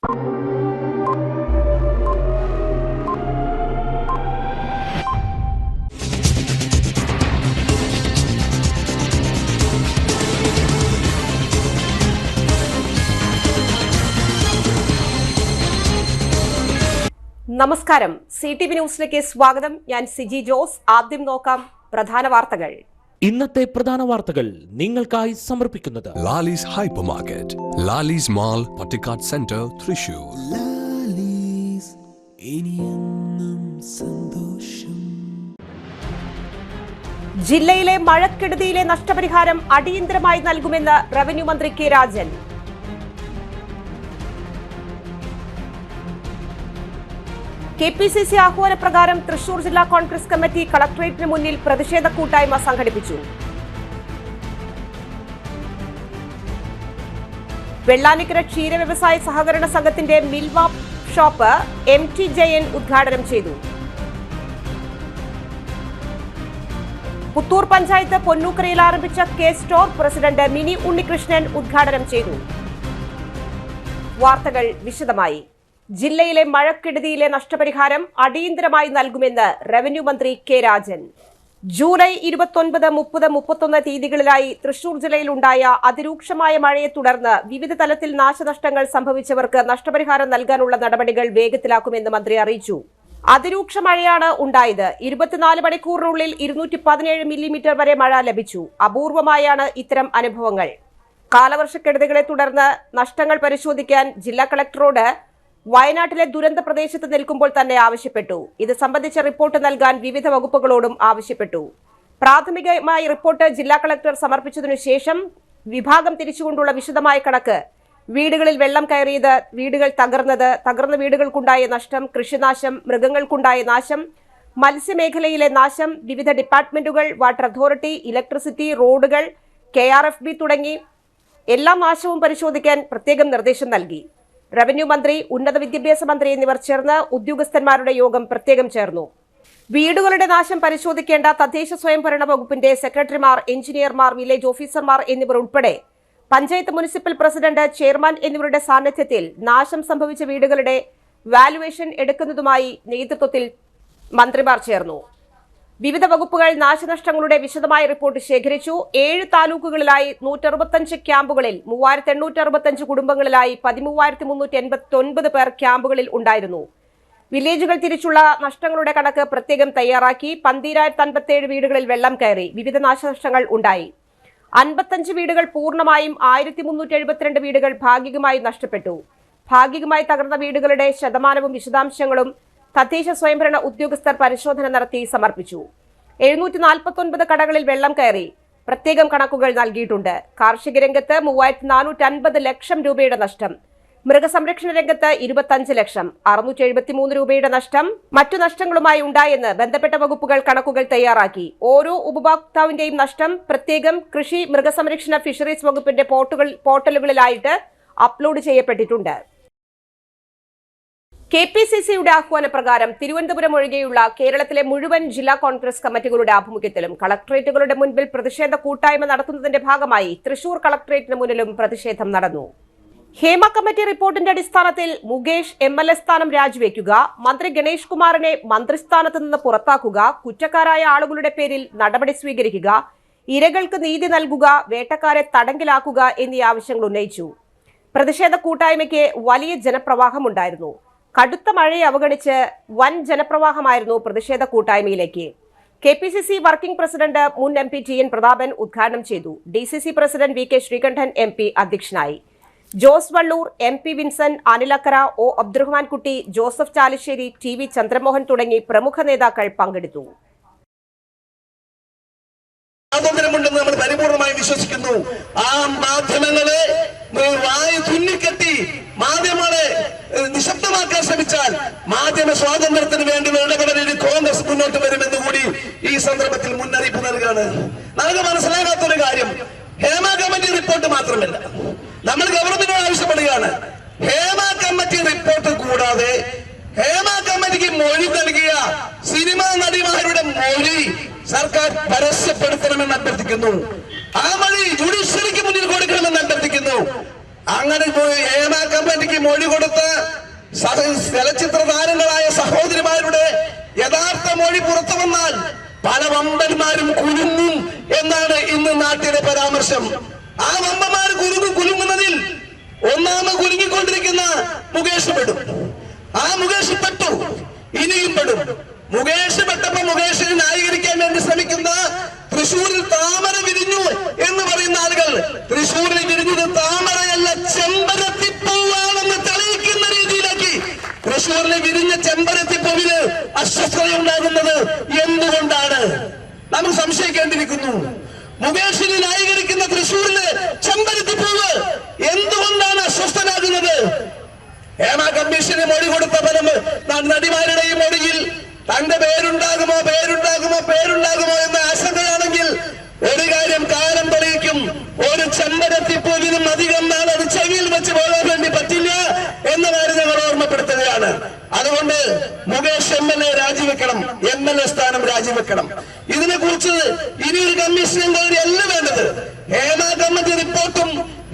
നമസ്കാരം, CTV ന്യൂസിലേക്ക് സ്വാഗതം. ഞാൻ സിജി ജോസ്. ആദ്യം നോക്കാം പ്രധാന വാർത്തകൾ. ഇന്നത്തെ പ്രധാന വാർത്തകൾ നിങ്ങൾക്കായി സമർപ്പിക്കുന്നത് Lalees hyper market, Lalees mall, Pattikkad centre, Thrissur. ജില്ലയിലെ മഴക്കെടുതിയിലെ നഷ്ടപരിഹാരം അടിയന്തരമായി നൽകുമെന്ന് റവന്യൂ മന്ത്രി കെ രാജൻ. KPCC ആഹ്വാനപ്രകാരം തൃശൂർ ജില്ലാ കോൺഗ്രസ് കമ്മിറ്റി കളക്ടറേറ്റിന് മുന്നിൽ പ്രതിഷേധ കൂട്ടായ്മ സംഘടിപ്പിച്ചു. വെള്ളാനിക്കര ക്ഷീര വ്യവസായ സഹകരണ സംഘത്തിന്റെ മിൽവ ഷോപ്പ് MT ജയൻ ഉദ്ഘാടനം ചെയ്തു. പുത്തൂർ പഞ്ചായത്ത് പൊന്നൂക്കരയിൽ ആരംഭിച്ച K-സ്റ്റോർ പ്രസിഡന്റ് മിനി ഉണ്ണികൃഷ്ണൻ ഉദ്ഘാടനം ചെയ്തു. വാർത്തകൾ വിശദമായി. ജില്ലയിലെ മഴക്കെടുതിയിലെ നഷ്ടപരിഹാരം അടിയന്തരമായി നൽകുമെന്ന് റവന്യൂ മന്ത്രി കെ രാജൻ. ജൂലൈ 29, 30, 31 തീയതികളിലായി തൃശൂർ ജില്ലയിലുണ്ടായ അതിരൂക്ഷമായ മഴയെ തുടർന്ന് വിവിധ തലത്തിൽ നാശനഷ്ടങ്ങൾ സംഭവിച്ചവർക്ക് നഷ്ടപരിഹാരം നൽകാനുള്ള നടപടികൾ വേഗത്തിലാക്കുമെന്ന് മന്ത്രി അറിയിച്ചു. അതിരൂക്ഷ മഴയാണ് ഉണ്ടായത്. 24 മണിക്കൂറിനുള്ളിൽ 217 മില്ലിമീറ്റർ വരെ മഴ ലഭിച്ചു. അപൂർവമായാണ് ഇത്തരം അനുഭവങ്ങൾ. കാലവർഷക്കെടുതികളെ തുടർന്ന് നഷ്ടങ്ങൾ പരിശോധിക്കാൻ ജില്ലാ കളക്ടറോട് വയനാട്ടിലെ ദുരന്ത പ്രദേശത്ത് നിൽക്കുമ്പോൾ തന്നെ ആവശ്യപ്പെട്ടു. ഇത് സംബന്ധിച്ച റിപ്പോർട്ട് നൽകാൻ വിവിധ വകുപ്പുകളോടും ആവശ്യപ്പെട്ടു. പ്രാഥമികമായി റിപ്പോർട്ട് ജില്ലാ കളക്ടർ സമർപ്പിച്ചതിനു ശേഷം വിഭാഗം തിരിച്ചുകൊണ്ടുള്ള വിശദമായ കണക്ക്, വീടുകളിൽ വെള്ളം കയറിയത്, വീടുകൾ തകർന്നത്, തകർന്ന വീടുകൾക്കുണ്ടായ നഷ്ടം, കൃഷിനാശം, മൃഗങ്ങൾക്കുണ്ടായ നാശം, മത്സ്യമേഖലയിലെ നാശം, വിവിധ ഡിപ്പാർട്ട്മെന്റുകൾ, വാട്ടർ അതോറിറ്റി, ഇലക്ട്രിസിറ്റി, റോഡുകൾ, KRFB തുടങ്ങി എല്ലാ നാശവും പരിശോധിക്കാൻ പ്രത്യേകം നിർദ്ദേശം നൽകി. റവന്യൂ മന്ത്രി, ഉന്നത വിദ്യാഭ്യാസ മന്ത്രി എന്നിവർ ചേർന്ന് ഉദ്യോഗസ്ഥന്മാരുടെ യോഗം പ്രത്യേകം ചേർന്നു. വീടുകളുടെ നാശം പരിശോധിക്കേണ്ട തദ്ദേശ സ്വയംഭരണ വകുപ്പിന്റെ സെക്രട്ടറിമാർ, എഞ്ചിനീയർമാർ, വില്ലേജ് ഓഫീസർമാർ എന്നിവർ ഉൾപ്പെടെ പഞ്ചായത്ത് മുനിസിപ്പൽ പ്രസിഡന്റ്, ചെയർമാൻ എന്നിവരുടെ സാന്നിധ്യത്തിൽ നാശം സംഭവിച്ച വീടുകളുടെ വാലുവേഷൻ എടുക്കുന്നതുമായി നേതൃത്വത്തിൽ മന്ത്രിമാർ ചേർന്നു. വിവിധ വകുപ്പുകൾ നാശനഷ്ടങ്ങളുടെ വിശദമായ റിപ്പോർട്ട് ശേഖരിച്ചു. 7 താലൂക്കുകളിലായി 165 ക്യാമ്പുകളിൽ 3865 കുടുംബങ്ങളിലായി 13389 പേർ ക്യാമ്പുകളിൽ ഉണ്ടായിരുന്നു. വില്ലേജുകൾ തിരിച്ചുള്ള നഷ്ടങ്ങളുടെ കണക്ക് പ്രത്യേകം തയ്യാറാക്കി. 12057 വീടുകളിൽ വെള്ളം കയറി. വിവിധ നാശനഷ്ടങ്ങൾ ഉണ്ടായി. 55 വീടുകൾ പൂർണ്ണമായും, 1372 വീടുകൾ ഭാഗികമായി നഷ്ടപ്പെട്ടു. ഭാഗികമായി തകർന്ന വീടുകളുടെ ശതമാനവും വിശദാംശങ്ങളും തദ്ദേശ സ്വയംഭരണ ഉദ്യോഗസ്ഥർ പരിശോധന നടത്തി സമർപ്പിച്ചു. 749 കടകളിൽ വെള്ളം കയറി. പ്രത്യേകം കണക്കുകൾ നൽകിയിട്ടുണ്ട്. കാർഷിക രംഗത്ത് 3450 ലക്ഷം രൂപയുടെ നഷ്ടം, മൃഗസംരക്ഷണ രംഗത്ത് 25 ലക്ഷം, 673 രൂപയുടെ നഷ്ടം മറ്റു നഷ്ടങ്ങളുമായി ഉണ്ടായെന്ന് ബന്ധപ്പെട്ട വകുപ്പുകൾ കണക്കുകൾ തയ്യാറാക്കി. ഓരോ ഉപഭോക്താവിന്റെയും നഷ്ടം പ്രത്യേകം കൃഷി, മൃഗസംരക്ഷണ, ഫിഷറീസ് വകുപ്പിന്റെ പോർട്ടലുകളിലായിട്ട് അപ്ലോഡ് ചെയ്യപ്പെട്ടിട്ടുണ്ട്. KPCCയുടെ ആഹ്വാനപ്രകാരം തിരുവനന്തപുരം ഒഴികെയുള്ള കേരളത്തിലെ മുഴുവൻ ജില്ലാ കോൺഗ്രസ് കമ്മിറ്റികളുടെ ആഭിമുഖ്യത്തിലും കളക്ടറേറ്റുകളുടെ മുൻപിൽ പ്രതിഷേധ കൂട്ടായ്മ നടത്തുന്നതിന്റെ ഭാഗമായി തൃശൂർ കളക്ടറേറ്റിന് മുന്നിലും പ്രതിഷേധം നടന്നു. ഹേമ കമ്മിറ്റി റിപ്പോർട്ടിന്റെ അടിസ്ഥാനത്തിൽ മുകേഷ് MLA സ്ഥാനം രാജിവെക്കുക, മന്ത്രി ഗണേഷ് കുമാറിനെ മന്ത്രിസ്ഥാനത്ത് നിന്ന് പുറത്താക്കുക, കുറ്റക്കാരായ ആളുകളുടെ പേരിൽ നടപടി സ്വീകരിക്കുക, ഇരകൾക്ക് നീതി നൽകുക, വേട്ടക്കാരെ തടങ്കിലാക്കുക എന്നീ ആവശ്യങ്ങൾ ഉന്നയിച്ചു. പ്രതിഷേധ കൂട്ടായ്മയ്ക്ക് വലിയ ജനപ്രവാഹമുണ്ടായിരുന്നു. കടുത്ത മഴയെ അവഗണിച്ച് വൻ ജനപ്രവാഹമായിരുന്നു പ്രതിഷേധ കൂട്ടായ്മയിലേക്ക്. KPCC വർക്കിംഗ് പ്രസിഡന്റ് മുൻ MP TN പ്രതാപൻ ഉദ്ഘാടനം ചെയ്തു. DCC president VK Sreekandan MP അധ്യക്ഷനായി. ജോസ് വള്ളൂർ, MP വിൻസൻ, അനിലക്കര, O അബ്ദുറഹ്മാൻ കുട്ടി, ജോസഫ് ചാലിശ്ശേരി, TV ചന്ദ്രമോഹൻ തുടങ്ങി പ്രമുഖ നേതാക്കൾ പങ്കെടുത്തു. സ്വാതന്ത്ര്യമുണ്ടെന്ന് നമ്മൾ പരിപൂർണമായി വിശ്വസിക്കുന്നു. ആ മാധ്യമങ്ങളെ വായു തുന്നിക്കെട്ടി മാധ്യമങ്ങളെ നിശബ്ദമാക്കാൻ ശ്രമിച്ചാൽ മാധ്യമ സ്വാതന്ത്ര്യത്തിന് വേണ്ടി ഇടപെടലിൽ കോൺഗ്രസ് മുന്നോട്ട് വരുമെന്ന് കൂടി ഈ സന്ദർഭത്തിൽ മുന്നറിയിപ്പ് നൽകുകയാണ്. നമുക്ക് മനസ്സിലാകാത്തൊരു കാര്യം, ഹേമ കമ്മിറ്റി റിപ്പോർട്ട് മാത്രമല്ല, നമ്മൾ ഗവൺമെന്റിനോട് ആവശ്യപ്പെടുകയാണ്. ഹേമ കമ്മിറ്റി റിപ്പോർട്ട് കൂടാതെ ഹേമ കമ്മിറ്റിക്ക് മൊഴി നൽകിയ സിനിമാ നടിമാരുടെ മൊഴി സർക്കാർ പരസ്യപ്പെടുത്തണമെന്ന് അഭ്യർത്ഥിക്കുന്നു. ആ മൊഴി ജുഡീഷ്യറിക്ക് മുന്നിൽ കൊടുക്കണമെന്ന് അഭ്യർത്ഥിക്കുന്നു. അങ്ങനെ ഹേമ കമ്മിറ്റിക്ക് മൊഴി കൊടുത്ത ചലച്ചിത്ര താരങ്ങളായ സഹോദരിമാരുടെ യഥാർത്ഥ മൊഴി പുറത്തു വന്നാൽ പല വമ്പന്മാരും കുലുങ്ങും എന്നാണ് ഇന്ന് നാട്ടിലെ പരാമർശം. ആ വമ്പന്മാർ കുലുങ്ങുന്നതിൽ ഒന്നാമത് കുലുങ്ങിക്കൊണ്ടിരിക്കുന്ന മുകേഷ് പെടും. ആ മുകേഷ് പെട്ടു, ഇനിയും പെടും. മുകേഷ് പെട്ടപ്പോ മുകേഷിനെ ന്യായീകരിക്കാൻ വേണ്ടി ശ്രമിക്കുന്ന തൃശ്ശൂരിൽ താമര വിരിഞ്ഞു എന്ന് പറയുന്ന ആളുകൾ തൃശ്ശൂരിൽ വിരിഞ്ഞത് താമരയല്ല ചെമ്പരത്തിപ്പൂവാണെന്ന് തെളിയിക്കുന്ന രീതിയിലാക്കി. തൃശ്ശൂരിലെ വിരിഞ്ഞ ചെമ്പരത്തിപ്പൂവിന് അസ്വസ്ഥതയുണ്ടാകുന്നത് എന്തുകൊണ്ടാണ് നമുക്ക് സംശയിക്കേണ്ടിയിരിക്കുന്നു. മുകേഷിനെ ന്യായീകരിക്കുന്ന തൃശ്ശൂരിലെ ചെമ്പരത്തിപ്പൂവ് എന്തുകൊണ്ടാണ് അസ്വസ്ഥനാകുന്നത്? ഹേമ കമ്മീഷന് മൊഴി കൊടുത്ത പല നടിമാരുടെയും മൊഴിയിൽ തന്റെ പേരുണ്ടാകുമോ എന്ന ആശങ്കയാണെങ്കിൽ ഒരു കാര്യം കാലം തെളിയിക്കും. ഒരു ചെമ്പരത്തിപ്പൂവിനും അധികം നാൾ അത് ചെവിയിൽ വെച്ച് പോകാൻ വേണ്ടി പറ്റില്ല എന്ന കാര്യം ഞങ്ങൾ ഓർമ്മപ്പെടുത്തുകയാണ്. അതുകൊണ്ട് മുകേഷ് MLA രാജിവെക്കണം, MLA സ്ഥാനം രാജിവെക്കണം. ഇതിനെ കുറിച്ച് ഇനിയൊരു കമ്മീഷൻ അല്ല വേണ്ടത്. ഹേമ കമ്മിറ്റി റിപ്പോർട്ടും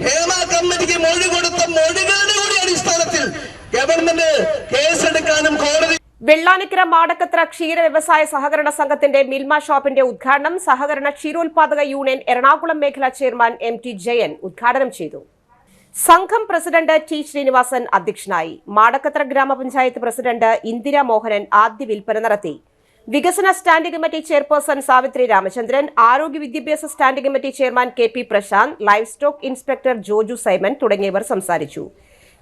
ഹേമ കമ്മിറ്റിക്ക് മൊഴി കൊടുത്ത മൊഴികളുടെ കൂടി അടിസ്ഥാനത്തിൽ ഗവൺമെന്റ് കേസെടുക്കാനും കോടതി. വെള്ളാനിക്കര മാടക്കത്ര ക്ഷീര വ്യവസായ സഹകരണ സംഘത്തിന്റെ മിൽമ ഷോപ്പിന്റെ ഉദ്ഘാടനം സഹകരണ ക്ഷീരോത്പാദക യൂണിയൻ എറണാകുളം മേഖലാ ചെയർമാൻ MT ജയൻ ഉദ്ഘാടനം ചെയ്തു. സംഘം പ്രസിഡന്റ് T ശ്രീനിവാസൻ അധ്യക്ഷനായി. മാടക്കത്ര ഗ്രാമപഞ്ചായത്ത് പ്രസിഡന്റ് ഇന്ദിര മോഹനൻ ആദ്യ വിൽപ്പന നടത്തി. വികസന standing committee chairperson Savithri Ramachandran, ആരോഗ്യ വിദ്യാഭ്യാസ standing committee chairman KP Prasanth, live stock inspector Joju Simon തുടങ്ങിയവർ സംസാരിച്ചു.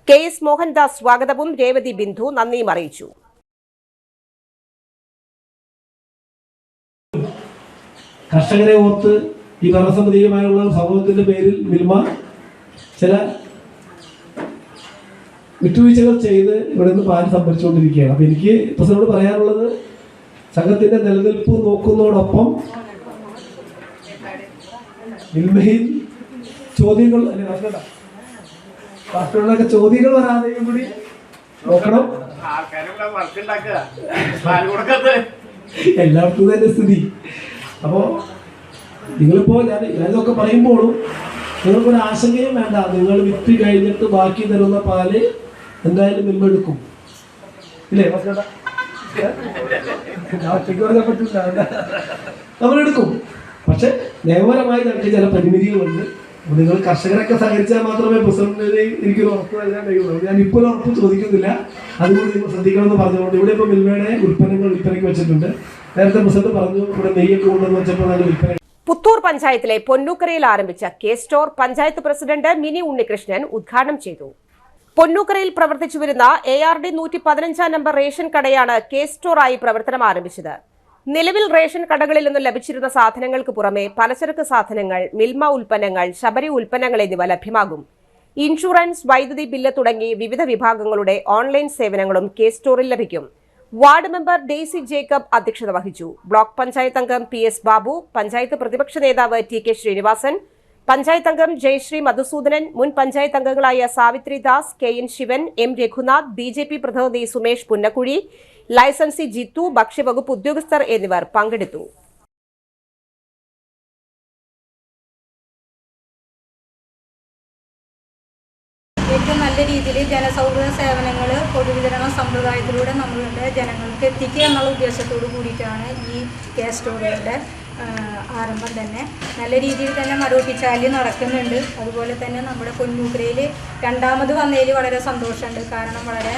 KS മോഹൻദാസ് സ്വാഗതവും രേവതി ബിന്ദു നന്ദിയും അറിയിച്ചു. കർഷകരെ ഓർത്ത് ഈ ഭരണസമിതിയുമായുള്ള സമൂഹത്തിന്റെ പേരിൽ മിൽമ ചില വിട്ടുവീഴ്ചകൾ ചെയ്ത് ഇവിടെ നിന്ന് പാൽ സംഭരിച്ചുകൊണ്ടിരിക്കുകയാണ്. അപ്പൊ എനിക്ക് പ്രസിഡന്റിനോട് പറയാനുള്ളത്, സംഘത്തിന്റെ നിലനിൽപ്പ് നോക്കുന്നതോടൊപ്പം മിൽമയിൽ ചോദ്യങ്ങൾ പാർട്ടികളിലൊക്കെ ചോദ്യങ്ങൾ വരാതെയും കൂടി നോക്കണം. എല്ലാവർക്കും തന്നെ സ്ഥിതി. അപ്പോൾ നിങ്ങളിപ്പോൾ ഞാനിതൊക്കെ പറയുമ്പോഴും നിങ്ങൾക്കൊരു ആശങ്കയും വേണ്ട. നിങ്ങൾ വിറ്റ് കഴിഞ്ഞിട്ട് ബാക്കി തരുന്ന പാല് എന്തായാലും മിൽമ എടുക്കും, ഇല്ലേ? നമ്മളെടുക്കും. പക്ഷെ നിയമപരമായി നമുക്ക് ചില പരിമിതികളുണ്ട്. അപ്പോൾ നിങ്ങൾ കർഷകരൊക്കെ സഹകരിച്ചാൽ മാത്രമേ പ്രസിഡന്റിന് എനിക്കൊരു ഉറപ്പ് നൽകാൻ കഴിയുള്ളൂ. ഞാൻ ഇപ്പോൾ ഉറപ്പ് ചോദിക്കുന്നില്ല, അതുകൊണ്ട് നിങ്ങൾ ശ്രദ്ധിക്കണമെന്ന് പറഞ്ഞുകൊണ്ട് ഇവിടെ ഇപ്പോൾ മിൽമയുടെ ഉൽപ്പന്നങ്ങൾ വിൽപ്പനയ്ക്ക് വെച്ചിട്ടുണ്ട്. നേരത്തെ പ്രസിഡന്റ് പറഞ്ഞു ഇവിടെ നെയ്യൊക്കെ കൊണ്ടുവന്ന് വെച്ചപ്പോൾ നല്ല വിൽപ്പന. പുത്തൂർ പഞ്ചായത്തിലെ പൊന്നൂക്കരയിൽ ആരംഭിച്ച K-സ്റ്റോർ പഞ്ചായത്ത് പ്രസിഡന്റ് മിനി ഉണ്ണികൃഷ്ണൻ ഉദ്ഘാടനം ചെയ്തു. പൊന്നൂക്കരയിൽ പ്രവർത്തിച്ചു വരുന്ന ARD 115 നമ്പർ റേഷൻ കടയാണ് K-സ്റ്റോർ ആയി പ്രവർത്തനം ആരംഭിച്ചത്. നിലവിൽ റേഷൻ കടകളിൽ നിന്ന് ലഭിച്ചിരുന്ന സാധനങ്ങൾക്ക് പുറമെ പലചരക്ക് സാധനങ്ങൾ, മിൽമ ഉൽപ്പന്നങ്ങൾ, ശബരി ഉൽപ്പന്നങ്ങൾ എന്നിവ ലഭ്യമാകും. ഇൻഷുറൻസ്, വൈദ്യുതി ബില്ല് തുടങ്ങി വിവിധ വിഭാഗങ്ങളുടെ ഓൺലൈൻ സേവനങ്ങളും K-സ്റ്റോറിൽ ലഭിക്കും. വാർഡ് മെമ്പർ ഡെയ്സി ജേക്കബ് അധ്യക്ഷത വഹിച്ചു. ബ്ലോക്ക് പഞ്ചായത്ത് അംഗം PS ബാബു, പഞ്ചായത്ത് പ്രതിപക്ഷ നേതാവ് TK ശ്രീനിവാസൻ, പഞ്ചായത്ത് അംഗം ജയശ്രീ മധുസൂദനൻ, മുൻ പഞ്ചായത്ത് അംഗങ്ങളായ Savitri Das, KN Shivan, M Raghunath, BJP പ്രതിനിധി സുമേഷ് പുന്നക്കുഴി, ലൈസൻസി ജിത്തു, ഭക്ഷ്യവകുപ്പ് ഉദ്യോഗസ്ഥർ എന്നിവർ പങ്കെടുത്തു. ഏറ്റവും നല്ല രീതിയിൽ ജനസൗഹൃദ സേവനങ്ങൾ പൊതുവിതരണ സമ്പ്രദായത്തിലൂടെ നമ്മളുടെ ജനങ്ങൾക്ക് എത്തിക്കുക എന്നുള്ള ഉദ്ദേശത്തോടു കൂടിയിട്ടാണ് ഈ K-സ്റ്റോറുകളുടെ ആരംഭം തന്നെ. നല്ല രീതിയിൽ തന്നെ മരവൊട്ടിച്ചാലി നടക്കുന്നുണ്ട്. അതുപോലെ തന്നെ നമ്മുടെ പൊന്നൂക്കരയിൽ രണ്ടാമത് വന്നതിൽ വളരെ സന്തോഷമുണ്ട്. കാരണം വളരെ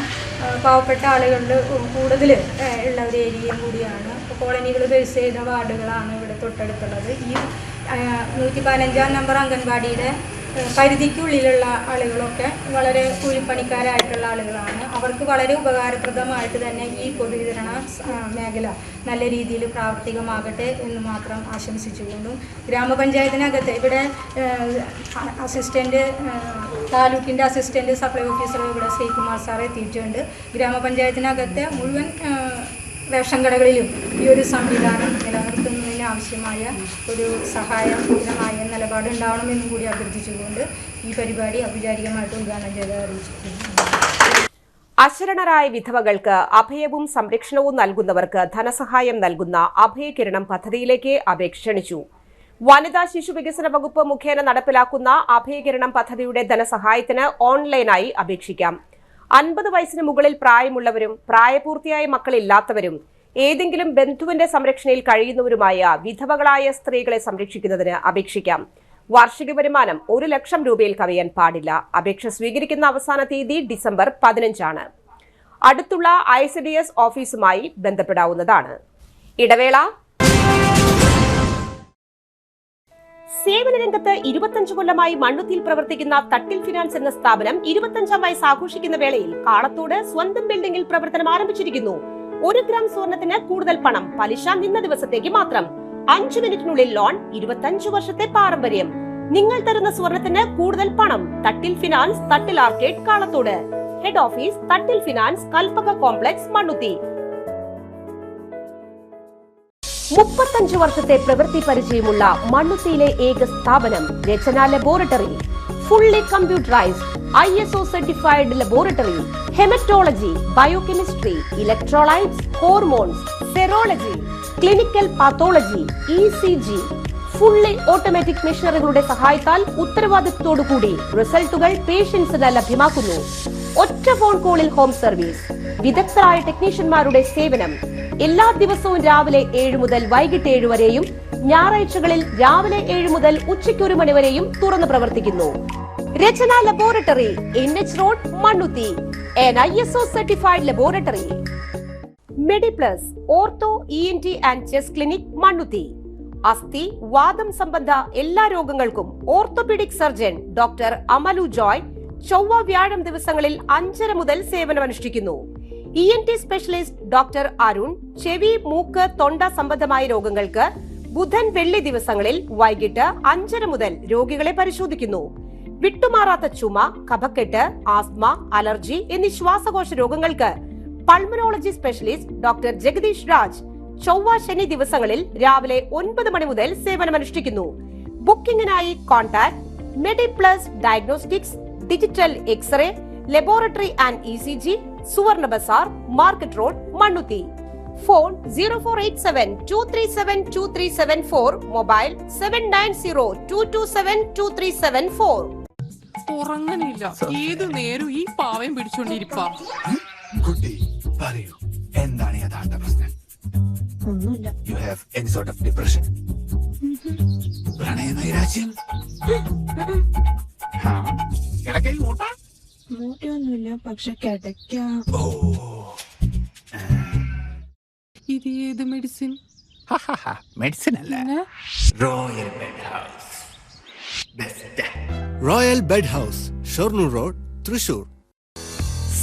പാവപ്പെട്ട ആളുകളുടെ കൂടുതൽ ഉള്ള ഒരു ഏരിയയും കൂടിയാണ്. കോളനികൾ ബേസ് ചെയ്ത വാർഡുകളാണ് ഇവിടെ തൊട്ടടുത്തുള്ളത്. ഈ 115 നമ്പർ അംഗൻവാടിയുടെ പരിധിക്കുള്ളിലുള്ള ആളുകളൊക്കെ വളരെ കൂലിപ്പണിക്കാരായിട്ടുള്ള ആളുകളാണ്. അവർക്ക് വളരെ ഉപകാരപ്രദമായിട്ട് തന്നെ ഈ പൊതുവിതരണ മേഖല നല്ല രീതിയിൽ പ്രാവർത്തികമാകട്ടെ എന്ന് മാത്രം ആശംസിച്ചുകൊണ്ടും, ഗ്രാമപഞ്ചായത്തിനകത്ത് ഇവിടെ താലൂക്കിൻ്റെ അസിസ്റ്റൻറ്റ് സപ്ലൈ ഓഫീസർ ഇവിടെ ശ്രീകുമാർ സാർ എത്തിയിട്ടുണ്ട്. ഗ്രാമപഞ്ചായത്തിനകത്തെ മുഴുവൻ റേഷൻ കടകളിലും ഈ ഒരു സംവിധാനം നിലനിർത്തുന്നതിന് ആവശ്യമായ ഒരു സഹായപൂർണമായ നിലപാടുണ്ടാവണമെന്നും കൂടി അഭ്യർത്ഥിച്ചുകൊണ്ട് ഈ പരിപാടി ഔപചാരികമായിട്ട് ഉദ്ഘാടനം ചെയ്ത് അറിയിച്ചിട്ടുണ്ട്. അശരണരായ വിധവകൾക്ക് അഭയവും സംരക്ഷണവും നൽകുന്നവർക്ക് ധനസഹായം നൽകുന്ന അഭയകിരണം പദ്ധതിയിലേക്ക് അപേക്ഷ ക്ഷണിച്ചു. വനിതാ ശിശു വികസന വകുപ്പ് മുഖേന നടപ്പിലാക്കുന്ന അഭയകിരണം പദ്ധതിയുടെ ധനസഹായത്തിന് ഓൺലൈനായി അപേക്ഷിക്കാം. 50 വയസ്സിന് മുകളിൽ പ്രായമുള്ളവരും പ്രായപൂർത്തിയായ മക്കളില്ലാത്തവരും ഏതെങ്കിലും ബന്ധുവിന്റെ സംരക്ഷണയിൽ കഴിയുന്നവരുമായ വിധവകളായ സ്ത്രീകളെ സംരക്ഷിക്കുന്നതിന് അപേക്ഷിക്കാം. വാർഷിക വരുമാനം 1 ലക്ഷം രൂപയിൽ കവിയാൻ പാടില്ല. അപേക്ഷ സ്വീകരിക്കുന്ന അവസാന തീയതി ഡിസംബർ 15 ആണ്. അടുത്തുള്ള ICDS ഓഫീസുമായി ബന്ധപ്പെടാവുന്നതാണ്. ഇടവേള. സേവന രംഗത്ത് 25 കൊല്ലമായി മണ്ണുത്തിയിൽ പ്രവർത്തിക്കുന്ന തട്ടിൽ ഫിനാൻസ് എന്ന സ്ഥാപനം 25ാം വയസ്സ് ആഘോഷിക്കുന്ന വേളയിൽ കാളത്തോട് സ്വന്തം ബിൽഡിംഗിൽ പ്രവർത്തനം ആരംഭിച്ചിരിക്കുന്നു. 1 ഗ്രാം സ്വർണത്തിന് കൂടുതൽ പണം, പലിശ നിന്ന ദിവസത്തേക്ക് മാത്രം, 5 മിനിറ്റിനുള്ളിൽ ലോൺ, 25 വർഷത്തെ പാരമ്പര്യം. നിങ്ങൾ തരുന്ന സ്വർണത്തിന് കൂടുതൽ പണം. Thattil finance, Thattil arcade, Kalathode. Head office Thattil finance, Kalpaka complex, Mannuthy. 35 വർഷത്തെ പ്രവൃത്തി പരിചയമുള്ള മണ്ണുത്തിയിലെ ഏക സ്ഥാപനം Rachana laboratory. Fully computerised, ISO certified laboratory. Haematology, biochemistry, electrolytes, hormones, serology, clinical pathology, ECG. Fully automatic മെഷീനറികളുടെ സഹായത്താൽ ഉത്തരവാദിത്വത്തോടുകൂടി റിസൾട്ടുകൾ പേഷ്യൻസിന് ലഭ്യമാക്കുന്നു. ഒറ്റ ഫോൺ കോളിൽ ഹോം സർവീസ്. വിദഗ്ധരായ ടെക്നീഷ്യന്മാരുടെ സേവനം. എല്ലാ ദിവസവും രാവിലെ 7 മുതൽ വൈകിട്ട് 7 വരെയും ഞായറാഴ്ചകളിൽ രാവിലെ 7 മുതൽ ഉച്ചയ്ക്ക് 1 മണി വരെയും തുറന്നു പ്രവർത്തിക്കുന്നു. Rachana laboratory, NH road, Mannuthy. ISO certified laboratory. Mediplus ortho, ENT and chest clinic, Mannuthy. അസ്ഥി, വാദം സംബന്ധ എല്ലാ രോഗങ്ങൾക്കും orthopaedic surgeon doctor Amalu Joy ചൊവ്വ വ്യാഴം ദിവസങ്ങളിൽ 5:30 മുതൽ സേവനമനുഷ്ഠിക്കുന്നു. ENT സ്പെഷ്യലിസ്റ്റ് ഡോക്ടർ അരുൺ ചെവി, മൂക്ക്, തൊണ്ട സംബന്ധമായ രോഗങ്ങൾക്ക് ബുധൻ, വെള്ളി ദിവസങ്ങളിൽ വൈകിട്ട് 5:30 മുതൽ രോഗികളെ പരിശോധിക്കുന്നു. വിട്ടുമാറാത്ത ചുമ, കഫക്കെട്ട്, ആസ്മ, അലർജി എന്നീ ശ്വാസകോശ രോഗങ്ങൾക്ക് pulmonology specialist doctor Jagadeesh Raj ചൊവ്വ, ശനി ദിവസങ്ങളിൽ രാവിലെ 9 മണി മുതൽ സേവനമനുഷ്ഠിക്കുന്നു. ബുക്കിംഗിനായി contact Mediplus diagnostics, digital X-ray, laboratory and ECG, Suvarna Bazar, market road, Mannuthy. Phone 0487-237-2374, mobile 790227-2374. ഉറങ്ങണില്ല, ഏതു നേരം ഈ പാവം പിടിച്ചോണ്ടിരിപ്പാ. കുട്ടി പറയൂ, എന്താണ് യഥാർത്ഥ പ്രശ്നം? ഒന്നുമില്ല. You have any sort of depression? പ്രണയനൈരാശ്യം? മൂട്ടിയൊന്നുമില്ല, പക്ഷെ കിടക്കാം. ഓ, ഇത് ഏത് മെഡിസിൻ? മെഡിസിൻ അല്ല, royal bed house. Best royal bed house, Shoranur road, Thrissur.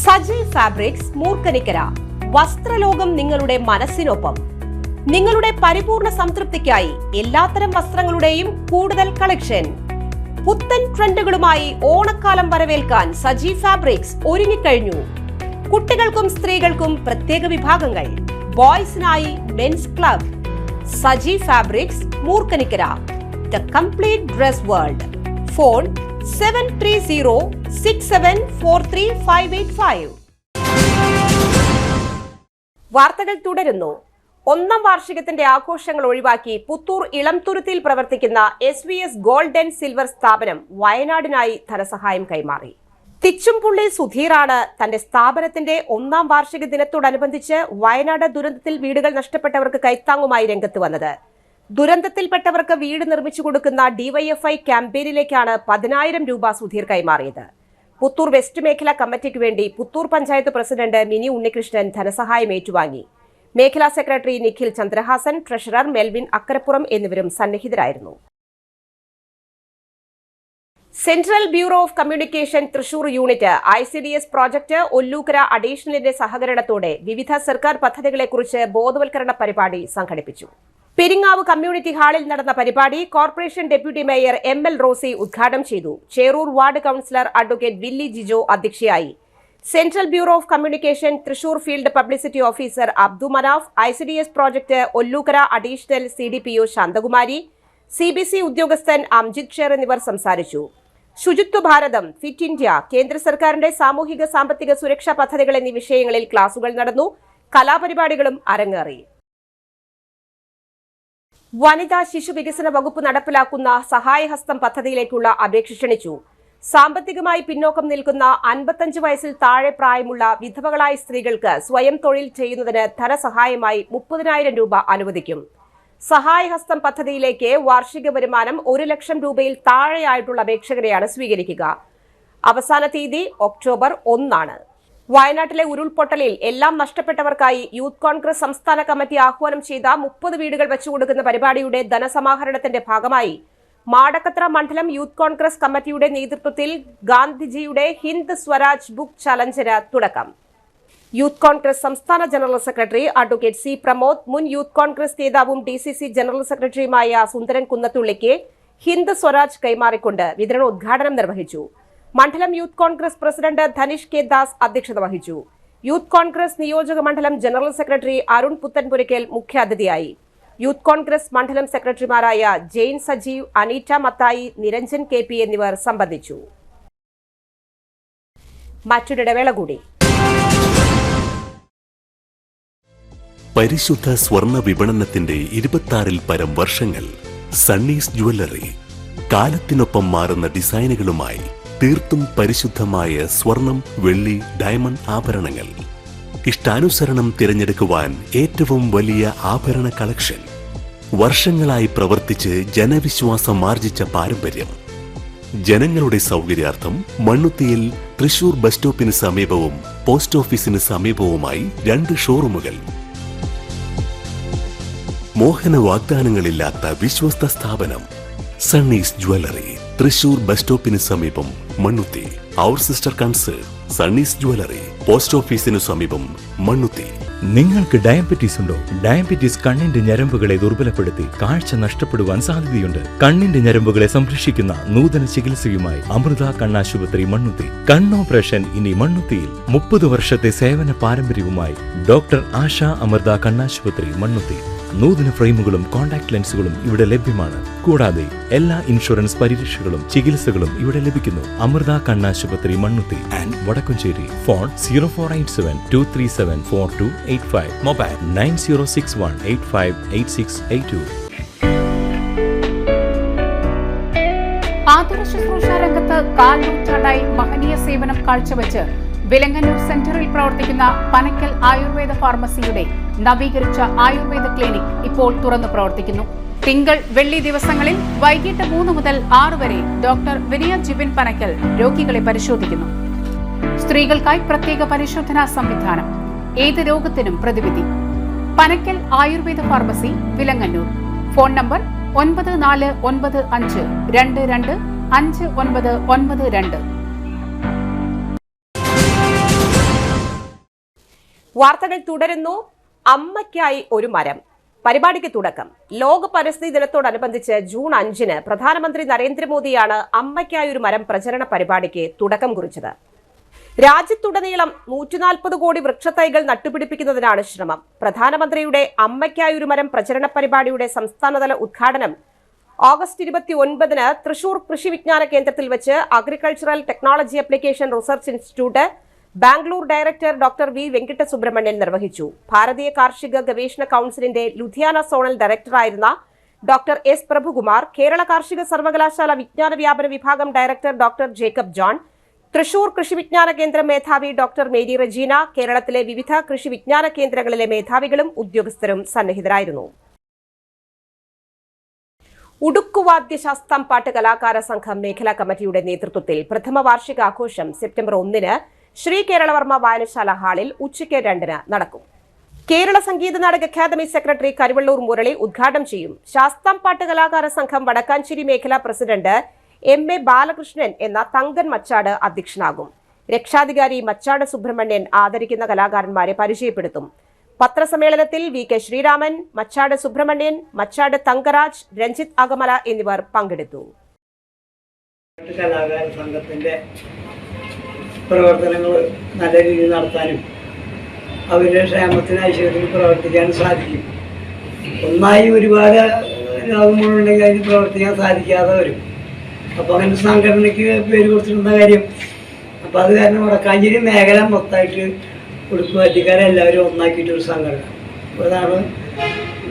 Saji fabrics, Moorkanikkara. വസ്ത്രലോകം നിങ്ങളുടെ മനസ്സിനൊപ്പം. നിങ്ങളുടെ പരിപൂർണ സംതൃപ്തിക്കായി എല്ലാത്തരം വസ്ത്രങ്ങളുടെയും കൂടുതൽ കളക്ഷൻ. പുത്തൻ ട്രെൻഡുകളുമായി ഓണക്കാലം വരവേൽക്കാൻ സജി ഫാബ്രിക്സ് ഒരുങ്ങിക്കഴിഞ്ഞു. കുട്ടികൾക്കും സ്ത്രീകൾക്കും പ്രത്യേക വിഭാഗങ്ങൾ. ബോയ്സിനായി men's club. Saji fabrics, Moorkanikkara. The complete dress world. Phone 7306743585. വാർത്തകൾ തുടരുന്നു. 1ാം വാർഷികത്തിന്റെ ആഘോഷങ്ങൾ ഒഴിവാക്കി പുത്തൂർ ഇളംതുരുത്തിയിൽ പ്രവർത്തിക്കുന്ന SVS ഗോൾഡ് ആൻഡ് സിൽവർ സ്ഥാപനം വയനാടിനായി ധനസഹായം കൈമാറി. തിച്ചുംപുള്ളി സുധീറാണ് തന്റെ സ്ഥാപനത്തിന്റെ 1ാം വാർഷിക ദിനത്തോടനുബന്ധിച്ച് വയനാട് ദുരന്തത്തിൽ വീടുകൾ നഷ്ടപ്പെട്ടവർക്ക് കൈത്താങ്ങുമായി രംഗത്ത് വന്നത്. ദുരന്തത്തിൽപ്പെട്ടവർക്ക് വീട് നിർമ്മിച്ചു കൊടുക്കുന്ന DYFI ക്യാമ്പയിനിലേക്കാണ് 10,000 രൂപ സുധീർ കൈമാറിയത്. പുത്തൂർ വെസ്റ്റ് മേഖലാ കമ്മിറ്റിക്ക് വേണ്ടി പുത്തൂർ പഞ്ചായത്ത് പ്രസിഡന്റ് മിനി ഉണ്ണികൃഷ്ണൻ ധനസഹായം ഏറ്റുവാങ്ങി. മേഖലാ secretary Nikhil Chandrahasan, treasurer Melvin Akkarappuram എന്നിവരും സന്നിഹിതരായിരുന്നു. Central bureau of communication Thrissur unit ICDS project Ollukkara അഡീഷണലിന്റെ സഹകരണത്തോടെ വിവിധ സർക്കാർ പദ്ധതികളെക്കുറിച്ച് ബോധവൽക്കരണ പരിപാടി സംഘടിപ്പിച്ചു. പെരിങ്ങാവ് കമ്മ്യൂണിറ്റി ഹാളിൽ നടന്ന പരിപാടി corporation deputy mayor ML Rosy ഉദ്ഘാടനം ചെയ്തു. Cherur ward councillor advocate Willy Jijo അധ്യക്ഷയായി. Central bureau of communication Thrissur field publicity officer Abdu Manaf, ICDS project Ollukkara additional CDPO Shanthakumari, CBC ഉദ്യോഗസ്ഥൻ അംജിത് ഷേർ എന്നിവർ സംസാരിച്ചു. ശുചിത്വ ഭാരതം, ഫിറ്റ് ഇന്ത്യ, കേന്ദ്ര സർക്കാരിന്റെ സാമൂഹിക സാമ്പത്തിക സുരക്ഷാ പദ്ധതികൾ എന്നീ വിഷയങ്ങളിൽ ക്ലാസുകൾ നടന്നു. കലാപരിപാടികളും അരങ്ങേറി. വനിതാ ശിശു വികസന വകുപ്പ് നടപ്പിലാക്കുന്ന സഹായഹസ്തം പദ്ധതിയിലേക്കുള്ള അപേക്ഷ ക്ഷണിച്ചു. സാമ്പത്തികമായി പിന്നോക്കം നിൽക്കുന്ന 55 വയസ്സിൽ താഴെ പ്രായമുള്ള വിധവകളായ സ്ത്രീകൾക്ക് സ്വയം തൊഴിൽ ചെയ്യുന്നതിന് ധനസഹായമായി 30,000 രൂപ അനുവദിക്കും. സഹായഹസ്തം പദ്ധതിയിലേക്ക് വാർഷിക വരുമാനം 1 ലക്ഷം രൂപയിൽ താഴെയായിട്ടുള്ള അപേക്ഷകരെയാണ് സ്വീകരിക്കുക. അവസാന തീയതി ഒക്ടോബർ 1. വയനാട്ടിലെ ഉരുൾപൊട്ടലിൽ എല്ലാം നഷ്ടപ്പെട്ടവർക്കായി യൂത്ത് കോൺഗ്രസ് സംസ്ഥാന കമ്മിറ്റി ആഹ്വാനം ചെയ്ത 30 വീടുകൾ വെച്ചുകൊടുക്കുന്ന പരിപാടിയുടെ ധനസമാഹരണത്തിന്റെ ഭാഗമായി മാടക്കത്ര മണ്ഡലം യൂത്ത് കോൺഗ്രസ് കമ്മിറ്റിയുടെ നേതൃത്വത്തിൽ ഗാന്ധിജിയുടെ ഹിന്ദ് സ്വരാജ് ബുക്ക് ചലഞ്ചിന് തുടക്കം. യൂത്ത് കോൺഗ്രസ് സംസ്ഥാന general secretary advocate C Pramod, മുൻ യൂത്ത് കോൺഗ്രസ് നേതാവും DCC ജനറൽ സെക്രട്ടറിയുമായ സുന്ദരൻ കുന്നത്തുള്ളിക്ക് ഹിന്ദ് സ്വരാജ് കൈമാറിക്കൊണ്ട് വിതരണോദ്ഘാടനം നിർവഹിച്ചു. മണ്ഡലം youth Congress president ധനിഷ് K Das അധ്യക്ഷത വഹിച്ചു. യൂത്ത് കോൺഗ്രസ് നിയോജക മണ്ഡലം ജനറൽ സെക്രട്ടറി അരുൺ പുത്തൻപുരയ്ക്കൽ മുഖ്യാതിഥിയായി. യൂത്ത് കോൺഗ്രസ് മണ്ഡലം സെക്രട്ടറിമാരായ ജെയിൻ സജീവ്, അനീറ്റ മത്തായി, നിരഞ്ജൻ KP എന്നിവർ സംബന്ധിച്ചു. മറ്റൊരിടവേള കൂടി. പരിശുദ്ധ സ്വർണ്ണ വിപണനത്തിന്റെ 26-ൽ പരം വർഷങ്ങൾ. സണ്ണീസ് ജ്വല്ലറി കാലത്തിനൊപ്പം മാറുന്ന ഡിസൈനുകളുമായി തീർത്തും പരിശുദ്ധമായ സ്വർണം, വെള്ളി, ഡയമണ്ട് ആഭരണങ്ങൾ. ഇഷ്ടാനുസരണം തിരഞ്ഞെടുക്കുവാൻ ഏറ്റവും വലിയ ആഭരണ കളക്ഷൻ. വർഷങ്ങളായി പ്രവർത്തിച്ച് ജനവിശ്വാസം ആർജിച്ച പാരമ്പര്യം. ജനങ്ങളുടെ സൗകര്യാർത്ഥം മണ്ണുത്തിയിൽ തൃശൂർ ബസ് സ്റ്റോപ്പിന് സമീപവും പോസ്റ്റ് ഓഫീസിന് സമീപവുമായി 2 ഷോറൂമുകൾ. മോഹന വാഗ്ദാനങ്ങളില്ലാത്ത വിശ്വസ്ത സ്ഥാപനം സണ്ണീസ് ജ്വല്ലറി, തൃശൂർ ബസ് സ്റ്റോപ്പിന് സമീപം മണ്ണുത്തി. അവർ സിസ്റ്റർ കൺസേൺ സണ്ണീസ് ജ്വല്ലറി, പോസ്റ്റ് ഓഫീസിനു സമീപം മണ്ണുത്തി. നിങ്ങൾക്ക് ഡയബറ്റീസ് ഉണ്ടോ? ഡയബറ്റീസ് കണ്ണിന്റെ ഞരമ്പുകളെ ദുർബലപ്പെടുത്തി കാഴ്ച നഷ്ടപ്പെടുവാൻ സാധ്യതയുണ്ട്. കണ്ണിന്റെ ഞരമ്പുകളെ സംരക്ഷിക്കുന്ന നൂതന ചികിത്സയുമായി അമൃത കണ്ണാശുപത്രി മണ്ണുത്തി. കണ്ണോപ്പറേഷൻ ഇനി മണ്ണുത്തിയിൽ. 30 വർഷത്തെ സേവന പാരമ്പര്യവുമായി ഡോക്ടർ ആശ അമൃത കണ്ണാശുപത്രി മണ്ണുത്തി. നൂതന ഫ്രെയിമുകളും കോൺടാക്ട് ലെൻസുകളും ഇവിടെ ലഭ്യമാണ്. കൂടാതെ എല്ലാ ഇൻഷുറൻസ് പരിരക്ഷകളും ചികിത്സകളും ഇവിടെ ലഭിക്കുന്നു. അമൃത കണ്ണാശുപത്രി Mannuthy and Vadakkumchery. Phone 0487-237-4285. Mobile 9061858682. ആതുര ശുശ്രൂഷ രംഗത്ത് കാൽനൂറ്റാണ്ടായി മഹനീയ സേവനം കാഴ്ചവെച്ച് വിലങ്ങന്നൂർ സെന്ററിൽ പ്രവർത്തിക്കുന്ന പനക്കൽ ആയുർവേദ ഫാർമസിയുടെ നവീകരിച്ച ആയുർവേദ ക്ലിനിക് ഇപ്പോൾ തുറന്നു പ്രവർത്തിക്കുന്നു. തിങ്കൾ, വെള്ളി ദിവസങ്ങളിൽ വൈകിട്ട് 3 മുതൽ 6 വരെ ഡോക്ടർ വിനയ ജിബിൻ പനക്കൽ രോഗികളെ പരിശോധിക്കുന്നു. സ്ത്രീകൾക്കായി പ്രത്യേക പരിശോധനാ സംവിധാനം. ഏത് രോഗത്തിനും പ്രതിവിധി. Panakkal Ayurveda pharmacy, Vilangannur. Phone number 9495225992. വാർത്തകൾ തുടരുന്നു. അമ്മയ്ക്കായി ഒരു മരം പരിപാടിക്ക് തുടക്കം. ലോക പരിസ്ഥിതി ദിനത്തോടനുബന്ധിച്ച് ജൂൺ 5-ന് പ്രധാനമന്ത്രി നരേന്ദ്രമോദിയാണ് അമ്മയ്ക്കായി ഒരു മരം പ്രചരണ പരിപാടിക്ക് തുടക്കം കുറിച്ചത്. രാജ്യത്തുടനീളം 140 കോടി വൃക്ഷത്തൈകൾ നട്ടുപിടിപ്പിക്കുന്നതിനാണ് ശ്രമം. പ്രധാനമന്ത്രിയുടെ അമ്മയ്ക്കായി ഒരു മരം പ്രചരണ പരിപാടിയുടെ സംസ്ഥാനതല ഉദ്ഘാടനം ഓഗസ്റ്റ് 29-ന് തൃശൂർ കൃഷി വിജ്ഞാന കേന്ദ്രത്തിൽ വെച്ച് agricultural technology application research institute Bangalore director doctor V Venkitta Subramanian നിർവഹിച്ചു. ഭാരതീയ കാർഷിക ഗവേഷണ കൌൺസിലിന്റെ ലുധിയാന സോണൽ ഡയറക്ടറായിരുന്ന ഡോക്ടർ എസ് പ്രഭുകുമാർ, കേരള കാർഷിക സർവകലാശാല വിജ്ഞാന വ്യാപന വിഭാഗം ഡയറക്ടർ doctor Jacob John, Thrissur Krishi Vijnana കേന്ദ്രം മേധാവി ഡോക്ടർ മേരി റജീന, കേരളത്തിലെ വിവിധ കൃഷി വിജ്ഞാന കേന്ദ്രങ്ങളിലെ മേധാവികളും ഉദ്യോഗസ്ഥരും സന്നിഹിതരായിരുന്നു. ഉടുക്കുവാദ്യ ശാസ്താംപാട്ട് കലാകാര സംഘം മേഖലാ കമ്മിറ്റിയുടെ നേതൃത്വത്തിൽ പ്രഥമ വാർഷികാഘോഷം സെപ്റ്റംബർ 1-ന് ശ്രീ കേരളവർമ്മ വായനശാല ഹാളിൽ ഉച്ചയ്ക്ക് 2-ന് നടക്കും. കേരള സംഗീത നാടക അക്കാദമി സെക്രട്ടറി കരുവള്ളൂർ മുരളി ഉദ്ഘാടനം ചെയ്യും. ശാസ്താംപാട്ട് കലാകാര സംഘം വടക്കാഞ്ചേരി മേഖലാ പ്രസിഡന്റ് MA ബാലകൃഷ്ണൻ എന്ന തങ്കൻ മച്ചാട് അധ്യക്ഷനാകും. രക്ഷാധികാരി മച്ചാട് സുബ്രഹ്മണ്യൻ ആദരിക്കുന്ന കലാകാരന്മാരെ പരിചയപ്പെടുത്തും. പത്രസമ്മേളനത്തിൽ VK ശ്രീരാമൻ, മച്ചാട് സുബ്രഹ്മണ്യൻ, മച്ചാട് തങ്കരാജ്, രഞ്ജിത്ത് അകമല എന്നിവർ പങ്കെടുത്തു. കലാകാര സംഘത്തിന്റെ പ്രവർത്തനങ്ങൾ നല്ല രീതിയിൽ നടത്താനും അവരുടെ ക്ഷേമത്തിന് ഐശ്വര്യത്തിന് പ്രവർത്തിക്കാനും സാധിക്കും. ഒന്നായി ഒരുപാട് രോഗങ്ങളുണ്ടെങ്കിൽ അതിന് പ്രവർത്തിക്കാൻ സാധിക്കാതെ വരും. അപ്പോൾ അങ്ങനെ സംഘടനയ്ക്ക് പേര് കൊടുത്തിരുന്ന കാര്യം. അപ്പോൾ അത് കാരണം വടക്കാഞ്ചേരി മേഖല മൊത്തമായിട്ട് ഉടുക്കുവാറ്റിക്കാരെല്ലാവരും ഒന്നാക്കിയിട്ടൊരു സംഘടന. അതാണ്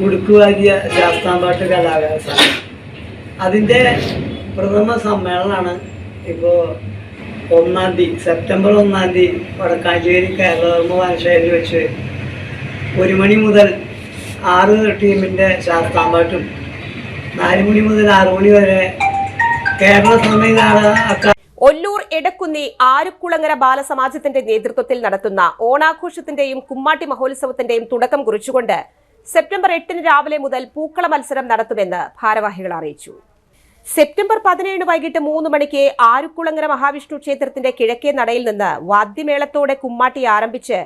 ഉടുക്കുവാകിയ ശാസ്താംപാട്ട് കലാകാര സംഘം. അതിൻ്റെ പ്രഥമ സമ്മേളനമാണ് ഇപ്പോൾ 1-ാം തീയതി സെപ്റ്റംബർ 1-ാം തീയതി വടക്കാഞ്ചേരി കേരളധർമ്മ വായനശാലയിൽ വെച്ച് 1 മണി മുതൽ 6 ടീമിൻ്റെ ശാസ്താംപാട്ടും 4 മണി മുതൽ 6 മണി വരെ കേരള സംഗീത ഒല്ലൂർ എടക്കുന്നി ആരുക്കുളങ്ങര ബാലസമാജത്തിന്റെ നേതൃത്വത്തിൽ നടത്തുന്ന ഓണാഘോഷത്തിന്റെയും കുമ്മാട്ടി മഹോത്സവത്തിന്റെയും തുടക്കം കുറിച്ചുകൊണ്ട് സെപ്റ്റംബർ 8 രാവിലെ മുതൽ പൂക്കള മത്സരം നടത്തുമെന്ന് ഭാരവാഹികൾ അറിയിച്ചു. സെപ്റ്റംബർ 17 വൈകിട്ട് 3 മണിക്ക് ആരുക്കുളങ്ങര മഹാവിഷ്ണു ക്ഷേത്രത്തിന്റെ കിഴക്കേ നടയിൽ നിന്ന് വാദ്യമേളത്തോടെ കുമ്മാട്ടി ആരംഭിച്ച്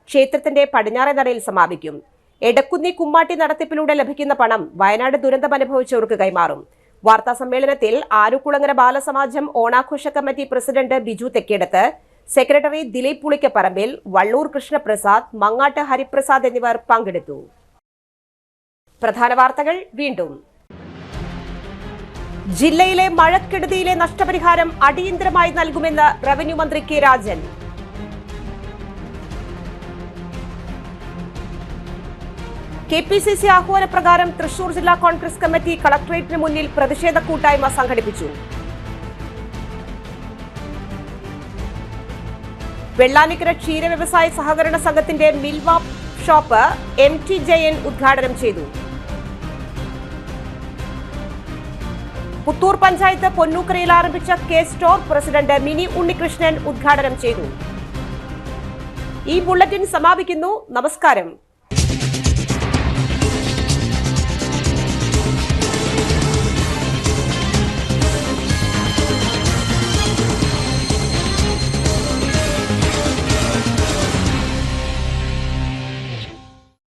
ക്ഷേത്രത്തിന്റെ പടിഞ്ഞാറേ നടയിൽ സമാപിക്കും. എടക്കുന്നി കുമ്മാട്ടി നടത്തിപ്പിലൂടെ ലഭിക്കുന്ന പണം വയനാട് ദുരന്തമനുഭവിച്ചവർക്ക് കൈമാറും. വാർത്താ സമ്മേളനത്തിൽ ആരുക്കുളങ്ങര ബാലസമാജം ഓണാഘോഷ committee president Biju Thekkedath, secretary Dileep Pulikkaparambil, Valloor Krishnaprasad, Mangattu Hariprasad എന്നിവർ പങ്കെടുത്തു. പ്രധാന വാർത്തകൾ വീണ്ടും. ജില്ലയിലെ മഴക്കെടുതിയിലെ നഷ്ടപരിഹാരം അടിയന്തരമായി നൽകുമെന്ന് റവന്യൂ മന്ത്രി കെ രാജൻ. KPCC ആഹ്വാനപ്രകാരം തൃശൂർ ജില്ലാ കോൺഗ്രസ് കമ്മിറ്റി കളക്ടറേറ്റിന് മുന്നിൽ പ്രതിഷേധ കൂട്ടായ്മ സംഘടിപ്പിച്ചു. വെള്ളാനിക്കര ക്ഷീര വ്യവസായ സഹകരണ സംഘത്തിന്റെ മിൽവ ഷോപ്പ് MT ജയൻ ഉദ്ഘാടനം ചെയ്തു. പുത്തൂർ പഞ്ചായത്ത് പൊന്നൂക്കരയിൽ ആരംഭിച്ച K store president Mini Unnikrishnan ഉദ്ഘാടനം ചെയ്തു. ഈ ബുള്ളറ്റിൻ സമാപിക്കുന്നു. നമസ്കാരം.